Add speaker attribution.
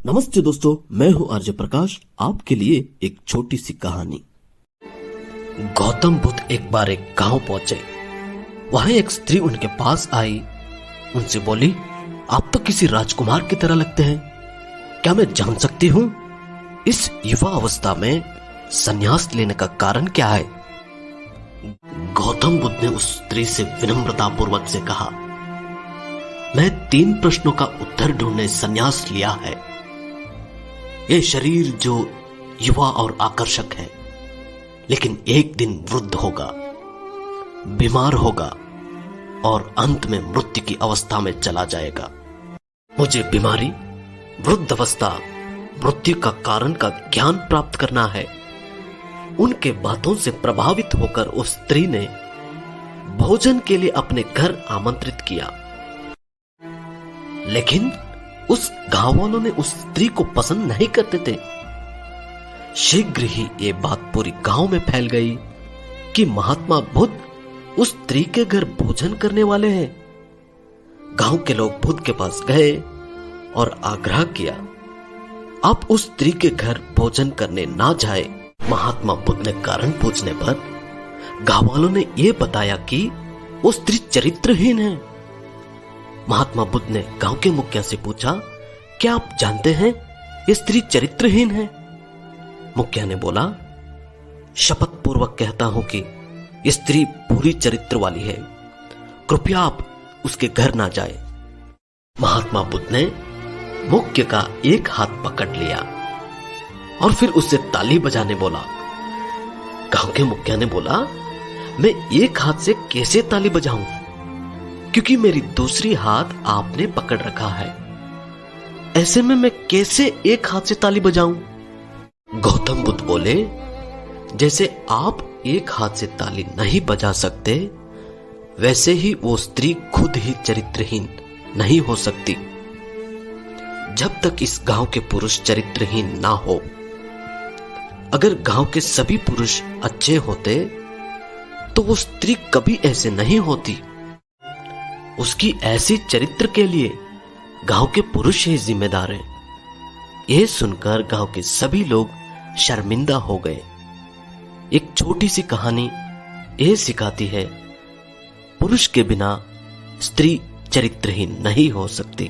Speaker 1: नमस्ते दोस्तों, मैं हूं आरजे प्रकाश। आपके लिए एक छोटी सी कहानी। गौतम बुद्ध एक बार एक गांव पहुंचे। वहां एक स्त्री उनके पास आई, उनसे बोली, आप तो किसी राजकुमार की तरह लगते हैं। क्या मैं जान सकती हूं इस युवा अवस्था में संन्यास लेने का कारण क्या है? गौतम बुद्ध ने उस स्त्री से विनम्रता पूर्वक से कहा, मैं 3 प्रश्नों का उत्तर ढूंढने संन्यास लिया है। ये शरीर जो युवा और आकर्षक है, लेकिन एक दिन वृद्ध होगा, बीमार होगा और अंत में मृत्यु की अवस्था में चला जाएगा। मुझे बीमारी, वृद्ध अवस्था, मृत्यु का कारण का ज्ञान प्राप्त करना है। उनके बातों से प्रभावित होकर उस स्त्री ने भोजन के लिए अपने घर आमंत्रित किया, लेकिन उस गांव वालों ने उस स्त्री को पसंद नहीं करते थे। शीघ्र ही ये बात पूरी गांव में फैल गई कि महात्मा बुद्ध उस स्त्री के घर भोजन करने वाले हैं। गांव के लोग बुद्ध के पास गए और आग्रह किया, आप उस स्त्री के घर भोजन करने ना जाए। महात्मा बुद्ध ने कारण पूछने पर गांव वालों ने यह बताया कि वो स्त्री चरित्रहीन है। महात्मा बुद्ध ने गांव के मुखिया से पूछा, क्या आप जानते हैं ये स्त्री चरित्रहीन है? मुखिया ने बोला, शपथ पूर्वक कहता हूं कि ये स्त्री पूरी चरित्र वाली है, कृपया आप उसके घर ना जाए। महात्मा बुद्ध ने मुखिया का एक हाथ पकड़ लिया और फिर उससे ताली बजाने बोला। गांव के मुखिया ने बोला, मैं एक हाथ से कैसे ताली बजाऊं, क्योंकि मेरी दूसरी हाथ आपने पकड़ रखा है। ऐसे में मैं कैसे एक हाथ से ताली बजाऊं? गौतम बुद्ध बोले, जैसे आप एक हाथ से ताली नहीं बजा सकते, वैसे ही वो स्त्री खुद ही चरित्रहीन नहीं हो सकती। जब तक इस गांव के पुरुष चरित्रहीन ना हो, अगर गांव के सभी पुरुष अच्छे होते तो वो स्त्री कभी ऐसे नहीं होती। उसकी ऐसी चरित्र के लिए गांव के पुरुष ही जिम्मेदार हैं। यह सुनकर गांव के सभी लोग शर्मिंदा हो गए। एक छोटी सी कहानी यह सिखाती है, पुरुष के बिना स्त्री चरित्रहीन नहीं हो सकती।